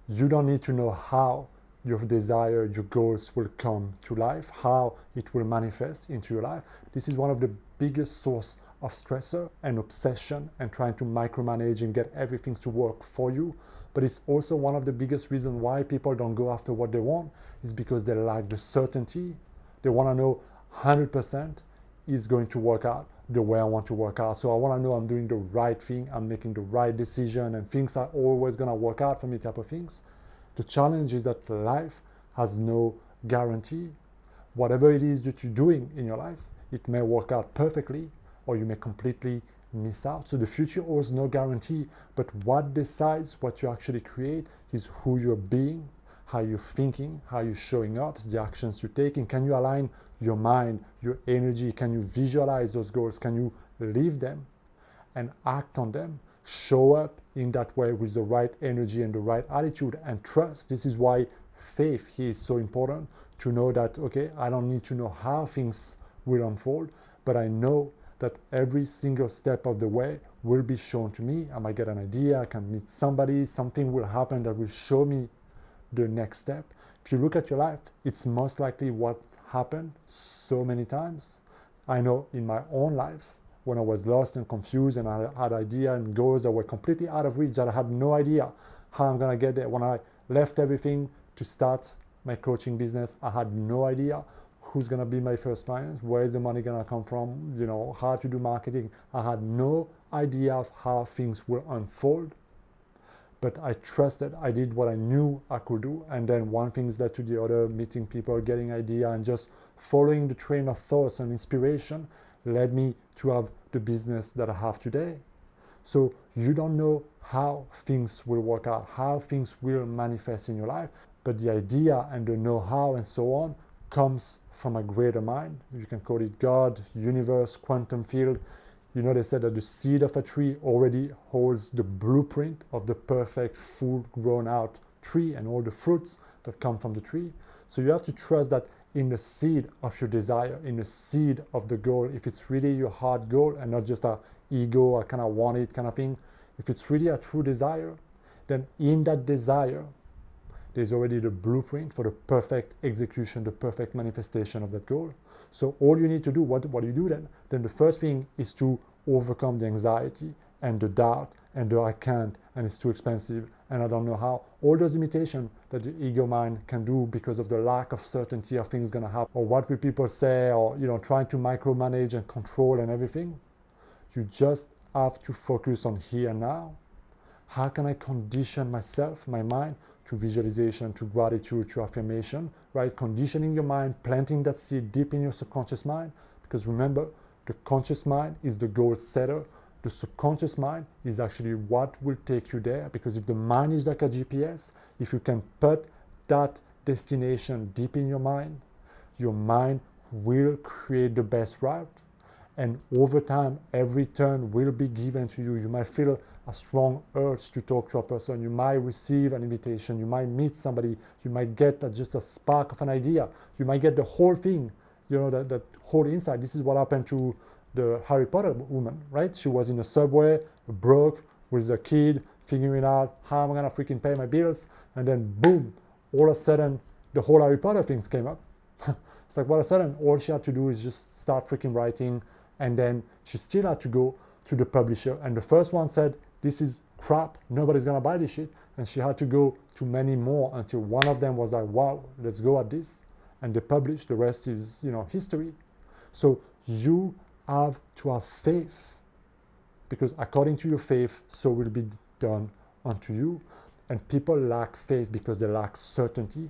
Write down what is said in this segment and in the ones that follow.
You don't need to know how your desire, your goals will come to life, how it will manifest into your life. This is one of the biggest source of stressor and obsession and trying to micromanage and get everything to work for you. But it's also one of the biggest reasons why people don't go after what they want, is because they lack the certainty. They want to know 100% is going to work out the way I want to work out. So I want to know I'm doing the right thing, I'm making the right decision, and things are always going to work out for me, type of things. The challenge is that life has no guarantee. Whatever it is that you're doing in your life, it may work out perfectly or you may completely miss out. So the future holds no guarantee, but what decides what you actually create is who you're being, how you're thinking, how you're showing up, the actions you're taking. Can you align your mind, your energy? Can you visualize those goals? Can you live them and act on them? Show up in that way with the right energy and the right attitude and trust. This is why faith here is so important, to know that, okay, I don't need to know how things will unfold, but I know that every single step of the way will be shown to me. I might get an idea, I can meet somebody, something will happen that will show me the next step. If you look at your life, it's most likely what happened so many times. I know in my own life, when I was lost and confused and I had ideas and goals that were completely out of reach, that I had no idea how I'm going to get there. When I left everything to start my coaching business, I had no idea who's going to be my first clients, where is the money going to come from, how to do marketing. I had no idea of how things will unfold, but I trusted. I did what I knew I could do, and then one thing led to the other, meeting people, getting idea, and just following the train of thoughts and inspiration led me to have the business that I have today. So you don't know how things will work out, how things will manifest in your life, but the idea and the know-how and so on comes from a greater mind. You can call it God, universe, quantum field. They said that the seed of a tree already holds the blueprint of the perfect full grown out tree and all the fruits that come from the tree. So you have to trust that in the seed of your desire, in the seed of the goal, if it's really your heart goal and not just a ego, I kind of want it kind of thing, if it's really a true desire, then in that desire, there's already the blueprint for the perfect execution, the perfect manifestation of that goal. So all you need to do, what do you do then? Then the first thing is to overcome the anxiety and the doubt and the I can't, and it's too expensive and I don't know how. All those limitations that the ego mind can do because of the lack of certainty of things gonna happen, or what will people say, or trying to micromanage and control and everything. You just have to focus on here and now. How can I condition myself, my mind, to visualization, to gratitude, to affirmation, right? Conditioning your mind, planting that seed deep in your subconscious mind. Because remember, the conscious mind is the goal setter. The subconscious mind is actually what will take you there. Because if the mind is like a GPS, if you can put that destination deep in your mind will create the best route. And over time, every turn will be given to you. You might feel a strong urge to talk to a person. You might receive an invitation. You might meet somebody. You might get just a spark of an idea. You might get the whole thing, that whole insight. This is what happened to the Harry Potter woman, right? She was in a subway, broke, with a kid, figuring out how I'm going to freaking pay my bills. And then boom, all of a sudden, the whole Harry Potter things came up. It's like all of a sudden, all she had to do is just start freaking writing. And then she still had to go to the publisher. And the first one said, this is crap, nobody's gonna buy this shit. And she had to go to many more until one of them was like, wow, let's go at this. And they published, the rest is, history. So you have to have faith, because according to your faith, so will be done unto you. And people lack faith because they lack certainty,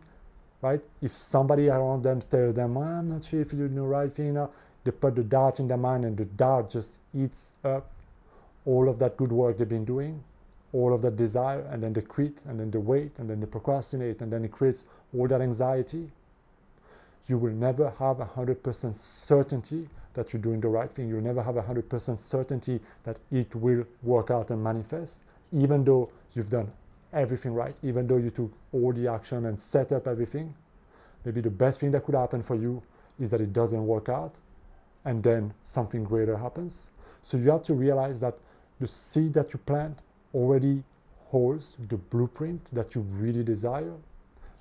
right? If somebody around them tells them, I'm not sure if you're doing the right thing, they put the doubt in their mind, and the doubt just eats up all of that good work they've been doing, all of that desire, and then they quit, and then they wait, and then they procrastinate, and then it creates all that anxiety. You will never have 100% certainty that you're doing the right thing. You'll never have 100% certainty that it will work out and manifest, even though you've done everything right, even though you took all the action and set up everything. Maybe the best thing that could happen for you is that it doesn't work out, and then something greater happens. So you have to realize that the seed that you plant already holds the blueprint that you really desire.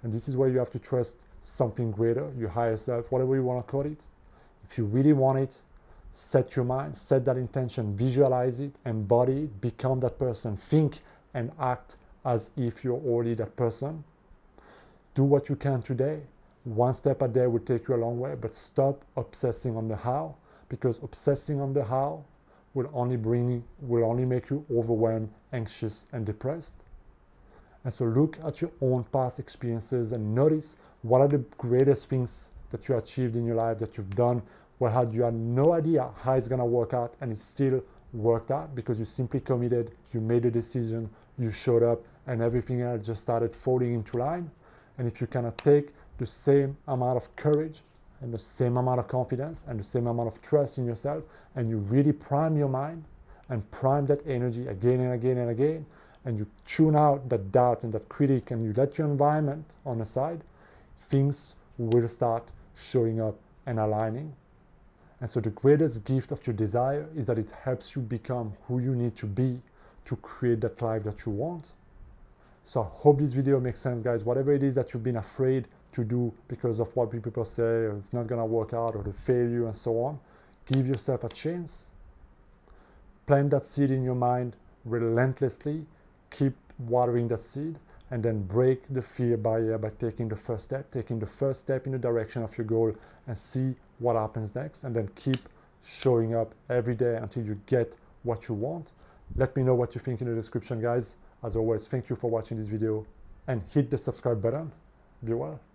And this is where you have to trust something greater, your higher self, whatever you want to call it. If you really want it, set your mind, set that intention, visualize it, embody it, become that person, think and act as if you're already that person. Do what you can today. One step a day will take you a long way, but stop obsessing on the how, because obsessing on the how will only make you overwhelmed, anxious, and depressed. And so look at your own past experiences and notice what are the greatest things that you achieved in your life, that you've done, where you had no idea how it's going to work out, and it still worked out because you simply committed, you made a decision, you showed up, and everything else just started falling into line. And if you cannot take the same amount of courage and the same amount of confidence and the same amount of trust in yourself, and you really prime your mind and prime that energy again and again and again, and you tune out that doubt and that critic, and you let your environment on the side, things will start showing up and aligning. And so the greatest gift of your desire is that it helps you become who you need to be to create that life that you want. So I hope this video makes sense, guys. Whatever it is that you've been afraid to do because of what people say, or it's not going to work out, or the failure and so on, give yourself a chance. Plant that seed in your mind relentlessly. Keep watering that seed, and then break the fear barrier by taking the first step in the direction of your goal, and see what happens next, and then keep showing up every day until you get what you want. Let me know what you think in the description, guys. As always, thank you for watching this video, and hit the subscribe button. Be well.